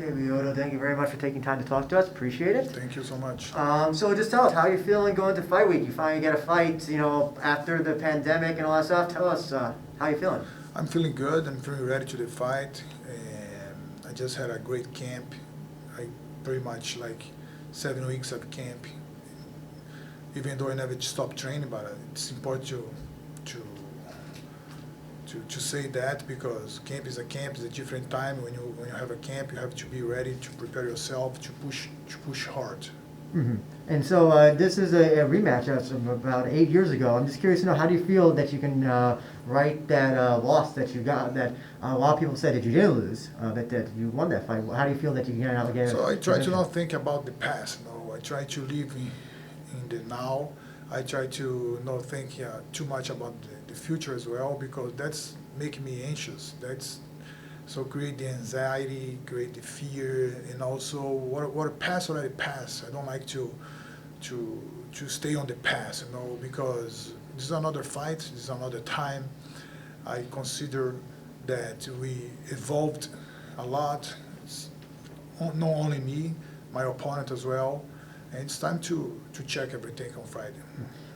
Okay, Lyoto, thank you very much for taking time to talk to us. Appreciate it. Thank you so much. So just tell us, how are you feeling going to fight week? You finally get a fight, after the pandemic and all that stuff. Tell us, how are you feeling? I'm feeling good. I'm feeling ready to the fight. And I just had a great camp. I pretty much 7 weeks of camp. Even though I never stopped training, but it's important to say that, because camp is a camp. It's a different time. When you have a camp, you have to be ready to prepare yourself to push hard. Mm-hmm. And so this is a rematch from about 8 years ago. I'm just curious to know, how do you feel that you can right that loss that you got, that a lot of people said that you didn't lose, that you won that fight? How do you feel that you can get out again? So I try to not think about the past. I try to live in the now. I try to not think too much about the future as well, because that's making me anxious. So create the anxiety, create the fear, and also what passed already passed. I don't like to stay on the past, because this is another fight, this is another time. I consider that we evolved a lot. It's not only me, my opponent as well. And it's time to check everything on Friday.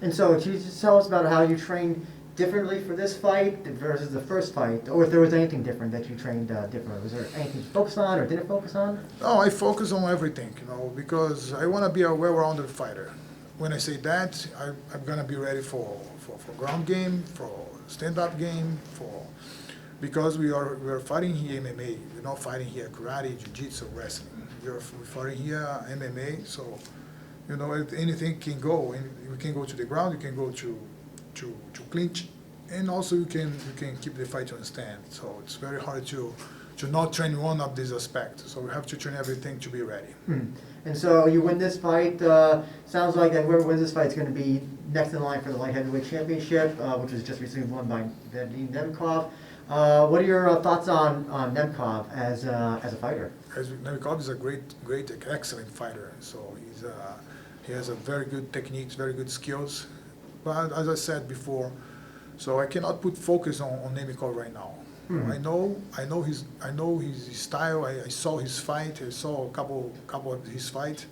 And so, can you just tell us about how you trained differently for this fight versus the first fight, or if there was anything different that you trained differently? Was there anything you focused on or didn't focus on? No, I focus on everything, because I want to be a well-rounded fighter. When I say that, I'm going to be ready for ground game, for stand-up game, because we are fighting here MMA. We're not fighting here karate, jiu-jitsu, wrestling. We're fighting here MMA, so anything can go. And we can go to the ground, you can go to clinch, and also you can keep the fight on stand. So it's very hard to not train one of these aspects. So we have to train everything to be ready. And so you win this fight. Sounds like that whoever wins this fight is going to be next in line for the light heavyweight championship, which was just recently won by Nemkov. What are your thoughts on Nemkov as a fighter? Nemkov is a great, excellent fighter. So he has a very good techniques, very good skills. But as I said before, so I cannot put focus on Nemkov right now. Mm-hmm. I know his style. I saw his fight. I saw a couple of his fight,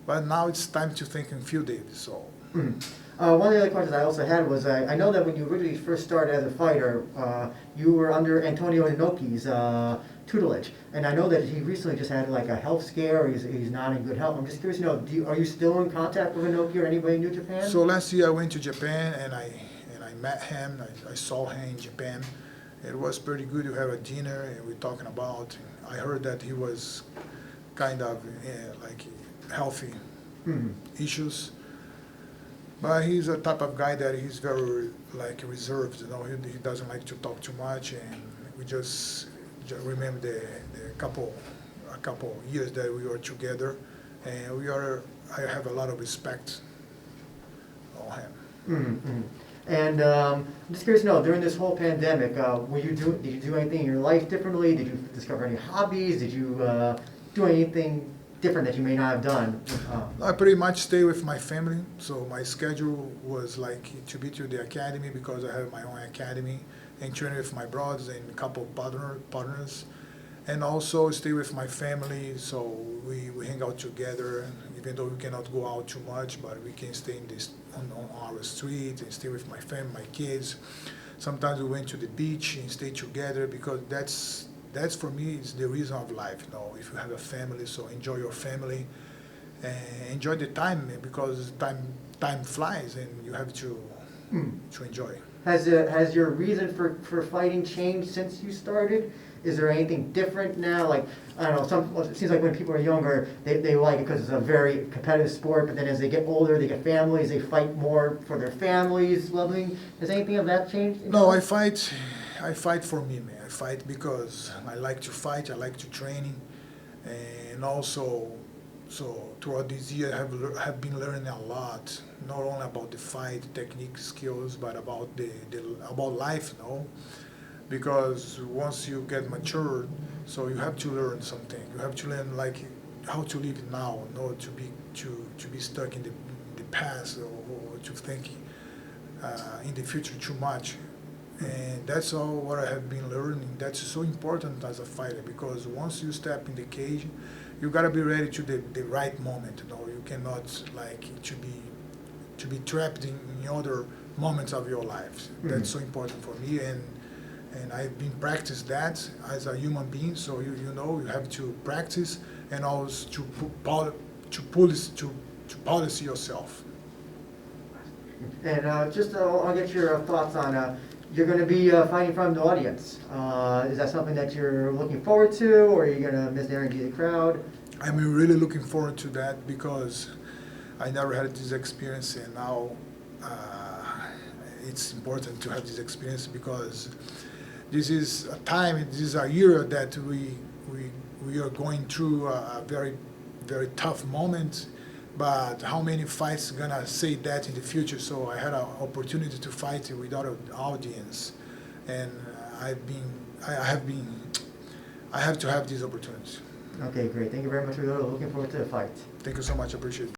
but now it's time to think in few days. So. Mm-hmm. One of the other questions I also had was, I know that when you originally first started as a fighter, you were under Antonio Inoki's tutelage, and I know that he recently just had a health scare. He's not in good health. I'm just curious to know, are you still in contact with Inoki or anybody in New Japan? So last year I went to Japan and I met him. I saw him in Japan. It was pretty good. We had a dinner and we're talking about. I heard that he was kind of healthy issues. But he's a type of guy that he's very reserved. He doesn't like to talk too much, and we just remember the couple years that we were together, and I have a lot of respect on him. Mm-hmm. And I'm just curious to know, during this whole pandemic, did you do anything in your life differently? Did you discover any hobbies? Did you do anything different that you may not have done? I pretty much stay with my family, so my schedule was to be to the academy, because I have my own academy, and train with my brothers and a couple of partners, and also stay with my family. So we hang out together, even though we cannot go out too much, but we can stay on our street and stay with my family, my kids. Sometimes we went to the beach and stay together, because that's for me is the reason of life. If you have a family, so enjoy your family and enjoy the time, because time flies and you have to enjoy. Has your reason for fighting changed since you started? Is there anything different now? I don't know, it seems like when people are younger, they like it because it's a very competitive sport, but then as they get older, they get families, they fight more for their families' loving. Has anything of that changed? No, I fight for me, man. I fight because I like to fight, I like to train, and also, so throughout this year I have been learning a lot, not only about the fight, technique, skills, but about about life, because once you get matured, so you have to learn something. You have to learn how to live now, not to be stuck in the past, or to think in the future too much. And that's all what I have been learning. That's so important as a fighter, because once you step in the cage, you gotta be ready to the right moment. You know, you cannot like to be trapped in other moments of your life. That's so important for me, and I've been practice that as a human being. So you know you have to practice and also to polish yourself. And I'll get your thoughts on, you're going to be fighting in front of the audience. Is that something that you're looking forward to, or are you going to miss the energy of the crowd? I'm really looking forward to that, because I never had this experience, and now it's important to have this experience, because this is a time, this is a year that we are going through a very, very tough moment. But how many fights gonna say that in the future? So I had an opportunity to fight without an audience, and I have to have these opportunities. Okay, great. Thank you very much, Lyoto. Looking forward to the fight. Thank you so much. I appreciate it.